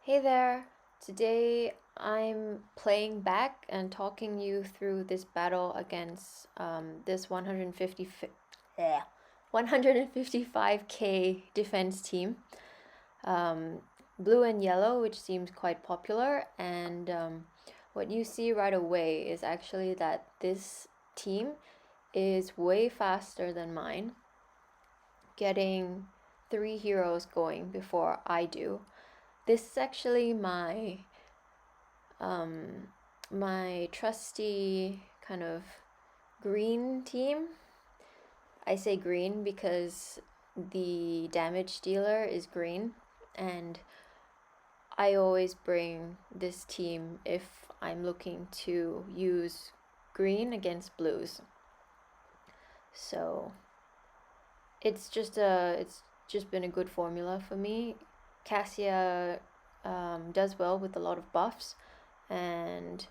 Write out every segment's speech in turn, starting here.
Hey there! Today I'm playing back and talking you through this battle against this 155k defense team. Um, Blue and yellow, which seems quite popular, and what you see right away is actually that this team is way faster than mine, getting 3 heroes going before I do. This is actually um, my trusty kind of green team. I say green because the damage dealer is green, and I always bring this team if I'm looking to use green against blues. So it's just been a good formula for me. Cassia does well with a lot of buffs, and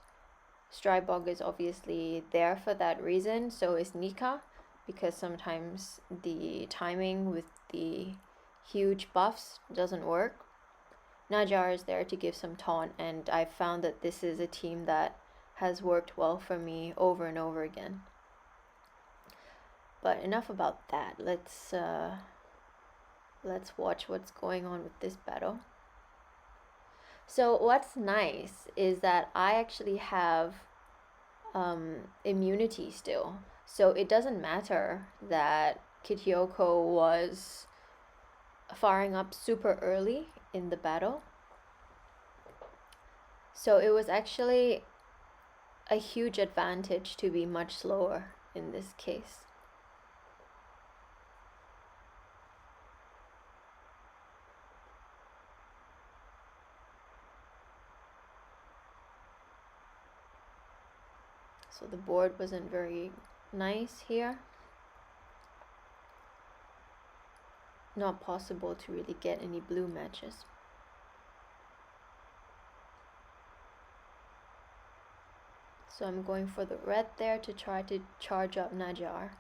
Strybog is obviously there for that reason. So is Nika, because sometimes the timing with the huge buffs doesn't work. Najjar is there to give some taunt, and I've found that this is a team that has worked well for me over and over again. But enough about that. Let's watch what's going on with this battle. So what's nice is that I actually have immunity still. So it doesn't matter that Kitioko was firing up super early in the battle. So it was actually a huge advantage to be much slower in this case. So the board wasn't very nice here. Not possible to really get any blue matches. So I'm going for the red there to try to charge up Najjar.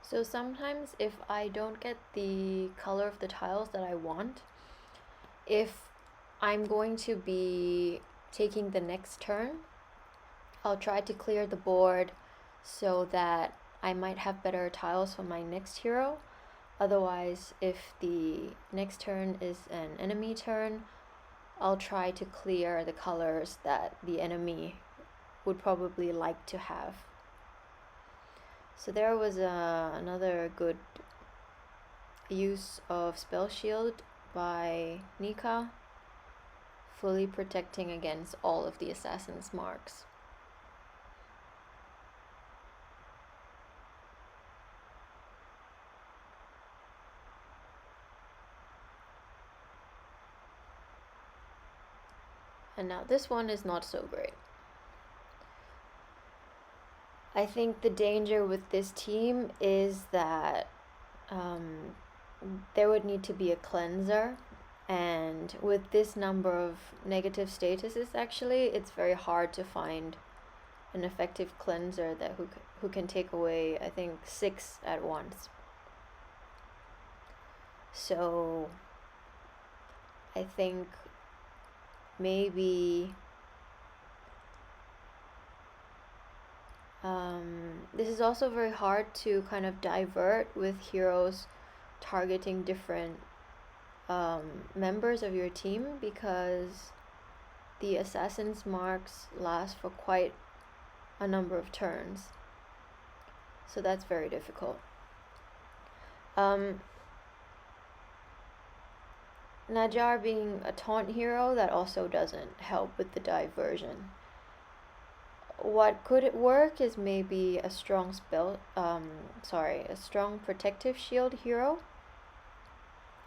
So sometimes if I don't get the color of the tiles that I want, if I'm going to be taking the next turn, I'll try to clear the board so that I might have better tiles for my next hero. Otherwise, if the next turn is an enemy turn, I'll try to clear the colors that the enemy would probably like to have. So there was another good use of Spell Shield by Nika, fully protecting against all of the assassin's marks. And now this one is not so great. I think the danger with this team is that there would need to be a cleanser, and with this number of negative statuses, actually, it's very hard to find an effective cleanser that who can take away, I think, 6 at once. So I think maybe this is also very hard to kind of divert with heroes targeting different members of your team, because the assassin's marks last for quite a number of turns. So that's very difficult. Najjar being a taunt hero, that also doesn't help with the diversion. What could work is maybe a strong a strong protective shield hero,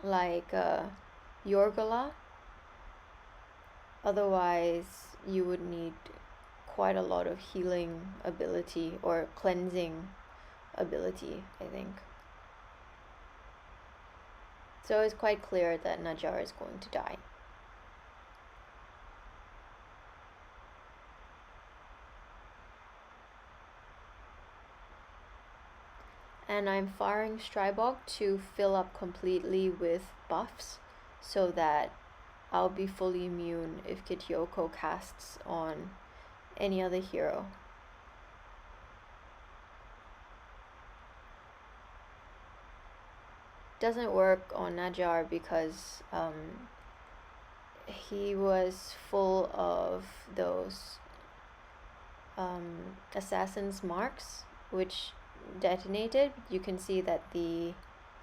like Yorgala. Otherwise, you would need quite a lot of healing ability or cleansing ability, I think. So it's quite clear that Najjar is going to die. And I'm firing Strybog to fill up completely with buffs so that I'll be fully immune if Kitioko casts on any other hero. Doesn't work on Najjar because he was full of those assassin's marks which detonated. You can see that the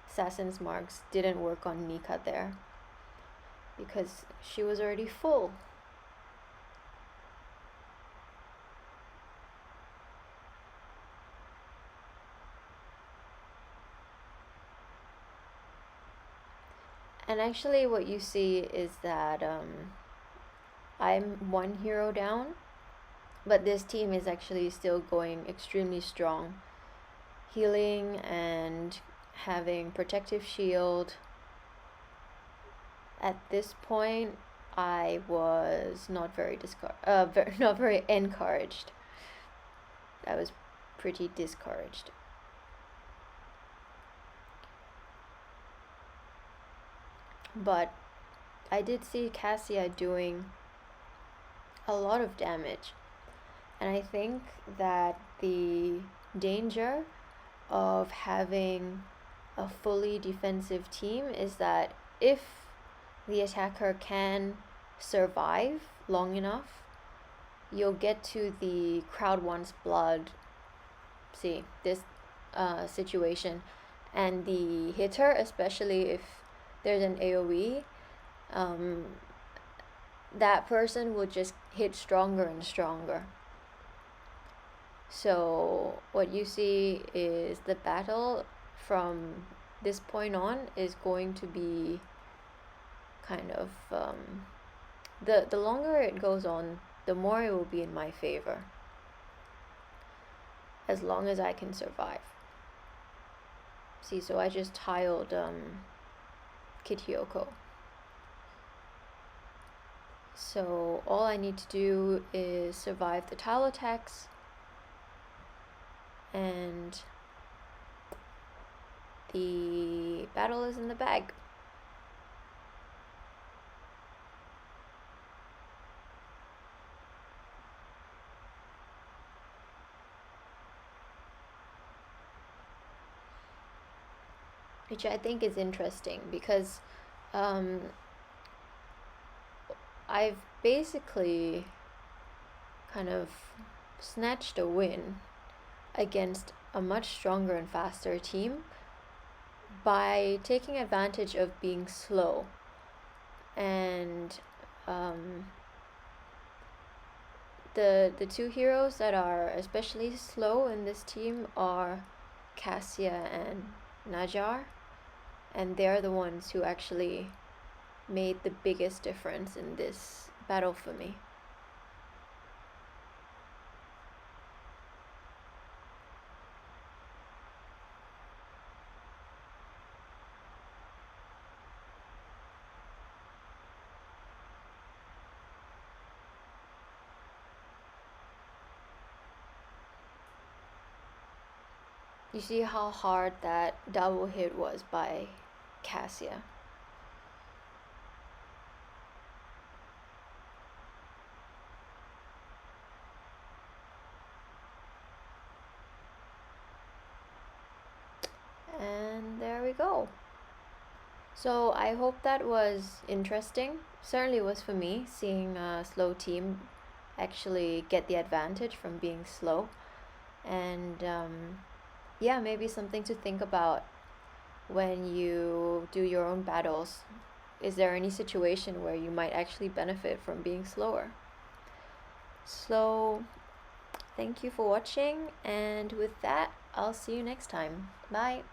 assassin's marks didn't work on Nika there because she was already full. And actually what you see is that I'm one hero down, but this team is actually still going extremely strong, healing and having protective shield. At this point I was not very not very encouraged. I was pretty discouraged. But I did see Cassia doing a lot of damage, and I think that the danger of having a fully defensive team is that if the attacker can survive long enough, you'll get to the crowd wants blood, see this situation, and the hitter, especially if there's an AoE, that person will just hit stronger and stronger. So what you see is the battle from this point on is going to be kind of the longer it goes on, the more it will be in my favor, as long as I can survive. See, so I just tiled Kitioko. So all I need to do is survive the tile attacks, and the battle is in the bag. Which I think is interesting because I've basically kind of snatched a win against a much stronger and faster team by taking advantage of being slow. And the two heroes that are especially slow in this team are Cassia and Najjar, and they're the ones who actually made the biggest difference in this battle for me. You see how hard that double hit was by Cassia. And there we go. So I hope that was interesting. Certainly was for me, seeing a slow team actually get the advantage from being slow. And yeah, maybe something to think about when you do your own battles. Is there any situation where you might actually benefit from being slower? So thank you for watching, and with that, I'll see you next time. Bye.